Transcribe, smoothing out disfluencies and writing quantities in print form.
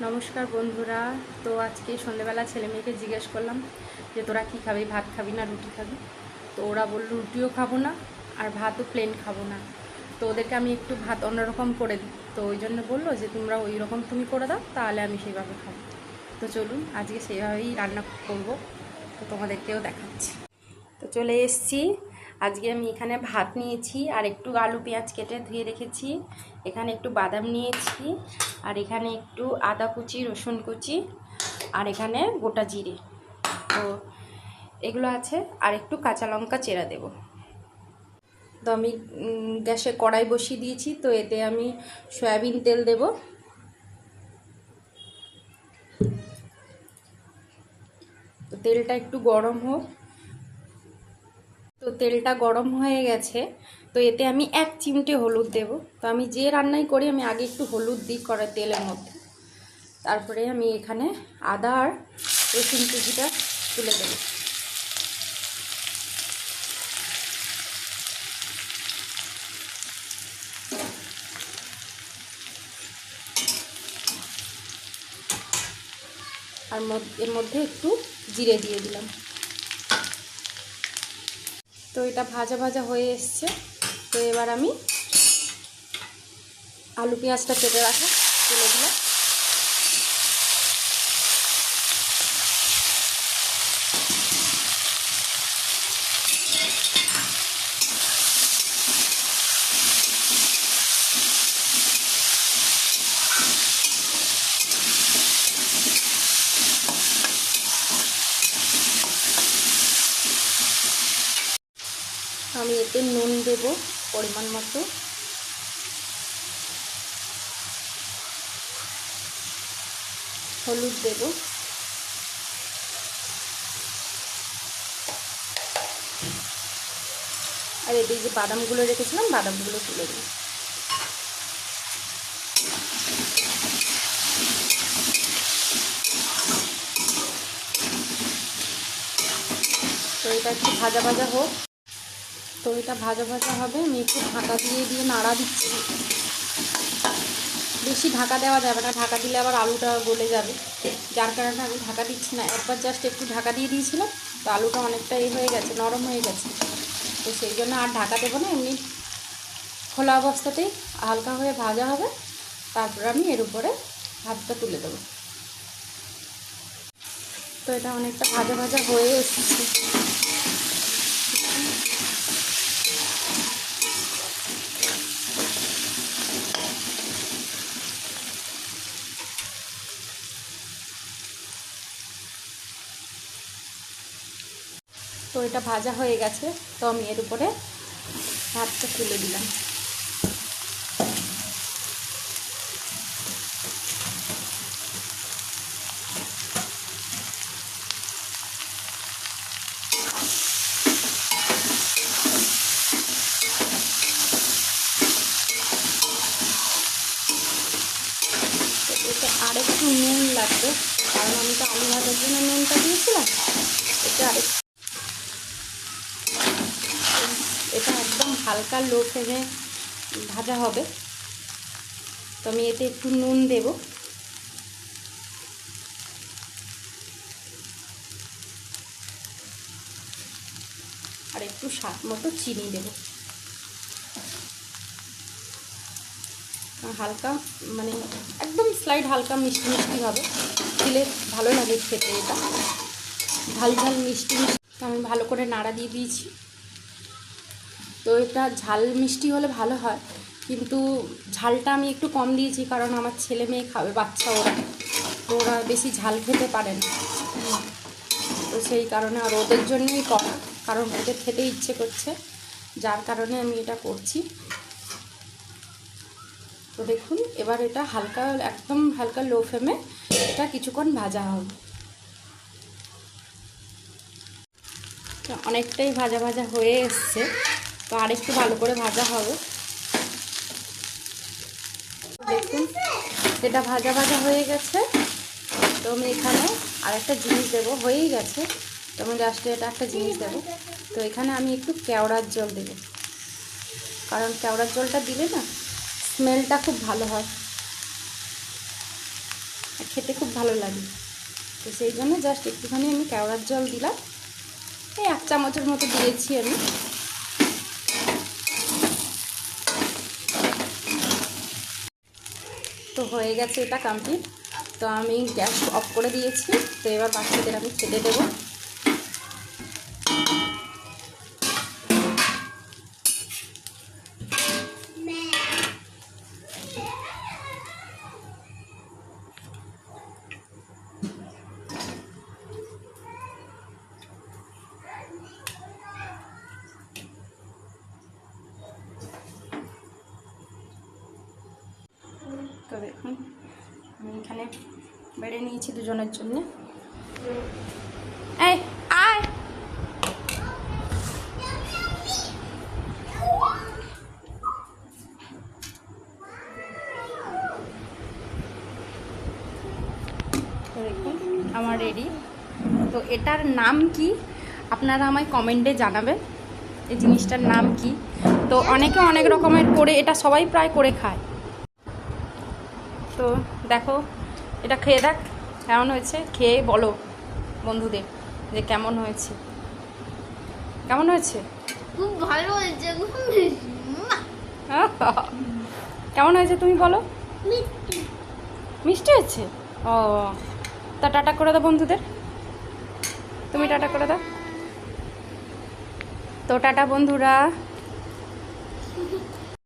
নমস্কার বন্ধুরা। তো আজকে সন্ধ্যেবেলা ছেলে মেয়েকে জিজ্ঞেস করলাম যে তোরা কী খাবি, ভাত খাবি না রুটি খাবি। তো ওরা বললো রুটিও খাবো না আর ভাতও প্লেন খাবো না। তো ওদেরকে আমি একটু ভাত অন্যরকম করে দিই, তো ওই জন্য বললো যে তোমরা ওই রকম তুমি করে দাও, তাহলে আমি সেইভাবে খাবো। তো চলুন আজকে সেইভাবেই রান্না করব, তো তোমাদেরকেও দেখাচ্ছি। তো চলে এসেছি। আজকে আমি এখানে ভাত নিয়েছি আর একটু আলু পেঁয়াজ কেটে ধুয়ে রেখেছি। এখানে একটু বাদাম নিয়েছি আর এখানে একটু আদা কুচি, রসুন কুচি আর এখানে গোটা জিরে, তো এগুলো আছে। আর একটু কাঁচা লঙ্কা চেরা দেব। তো আমি গ্যাসে কড়াই বসিয়ে দিয়েছি, তো এতে আমি সয়াবিন তেল দেব। তো তেলটা একটু গরম হোক। তো তেলটা গরম হয়ে গেছে, তো এতে আমি 1 চিমটে হলুদ দেব। তো আমি যে রান্নাই করি আমি আগে একটু হলুদ দিই কড়াই তেলের মধ্যে, তারপরে আমি এখানে আদা আর রসুন কুচিটা তুলে দেব। আর এর মধ্যে একটু জিরে দিয়ে দিলাম। তো এটা ভাজা ভাজা হয়ে এসছে। তো এবার আমি আলু পেঁয়াজটা কেটে রাখা তুলে দিলাম। আমি এতে নুন দেব পরিমাণ মতো, হলুদ দেব, আর এতে যে বাদামগুলো রেখেছিলাম বাদামগুলো তুলে দিই। তো এটা একটু ভাজা ভাজা হোক। তো এটা ভাজা ভাজা হবে, আমি একটু ঢাকা দিয়ে নাড়া দিচ্ছি। বেশি ঢাকা দেওয়া যাবে না, ঢাকা দিলে আবার আলুটা গলে যাবে, যার কারণে আমি ঢাকা দিচ্ছি না। একবার জাস্ট একটু ঢাকা দিয়ে দিয়েছিলাম, তো আলুটা অনেকটা হয়ে গেছে, নরম হয়ে গেছে। তো সেই জন্য আর ঢাকা দেবো না, এমনি খোলা অবস্থাতেই হালকা হয়ে ভাজা হবে। তারপর আমি এর উপরে ভাতটা তুলে দেবো। তো এটা অনেকটা ভাজা ভাজা হয়ে এসেছে। তো এটা ভাজা হয়ে গেছে, তো আমি এর উপরে ভাতটা তুলে দিলাম। এতে আরেকটু নুন লাগবে, কারণ আমি তো আলু ভাজার জন্য নুনটা দিয়েছিলাম। এটা একদম হালকা লো ফ্লেমে ভাজা হবে। তো আমি এতে একটু নুন দেব, আর একটু স্বাদ মতো চিনি দেব। হালকা মানে একদম স্লাইড হালকা মিষ্টি মিষ্টি হবে, দিলে ভালো লাগে খেতে। এটা ঝাল ঝাল মিষ্টি মিষ্টি। আমি ভালো করে নাড়া দিয়ে দিয়েছি। তো এটা ঝাল মিষ্টি হলে ভালো হয়, কিন্তু ঝালটা আমি একটু কম দিয়েছি, কারণ আমার ছেলে মেয়ে খাবে, বাচ্চা ওরা, তো ওরা বেশি ঝাল খেতে পারে না। তো সেই কারণে আর ওদের জন্যই করা, কারণ ওদের খেতে ইচ্ছে করছে, যার কারণে আমি এটা করছি। তো দেখুন এবার এটা হালকা, একদম হালকা লো ফ্লেমে এটা কিছুক্ষণ ভাজা হবে। অনেকটাই ভাজা ভাজা হয়ে এসছে, তো আরেকটু ভালো করে ভাজা হবে। দেখুন এটা ভাজা ভাজা হয়ে গেছে। তো আমি এখানে আরেকটা জিনিস দেবো, হয়েই গেছে। তো আমি লাস্টে এটা একটা জিনিস দেবো। তো এখানে আমি একটু কেওড়ার জল দেবো, কারণ কেওড়ার জলটা দিলে না স্মেলটা খুব ভালো হয়। আর খেতে খুব ভালো লাগে। তো সেই জন্য জাস্ট একটুখানি আমি কেওড়ার জল দিলাম, এই 1 চামচের মতো দিয়েছি আমি। তো হয়ে গেছে এটা কমপ্লিট। তো আমি গ্যাস অফ করে দিয়েছি। তো এবার বাচ্চাদের আমি খেতে দেবো। তো দেখুন আমি এখানে বেড়ে নিয়েছি দুজনের জন্য। এই আয়, তো দেখুন আমার রেডি। তো এটার নাম কি আপনারা আমায় কমেন্টে জানাবেন, এই জিনিসটার নাম কি। তো অনেকে অনেক রকমের করে, এটা সবাই প্রায় করে খায়। তো দেখো এটা খেয়ে দেখ কেমন হয়েছে, খেয়ে বলো বন্ধুদের যে কেমন হয়েছে। কেমন হয়েছে? খুব ভালো হয়েছে। কেমন হয়েছে তুমি বলো? মিষ্টি। মিষ্টি হয়েছে? ও, তা টাটা করে দাও বন্ধুদের। তুমি টাটা করে দাও। তো টাটা বন্ধুরা।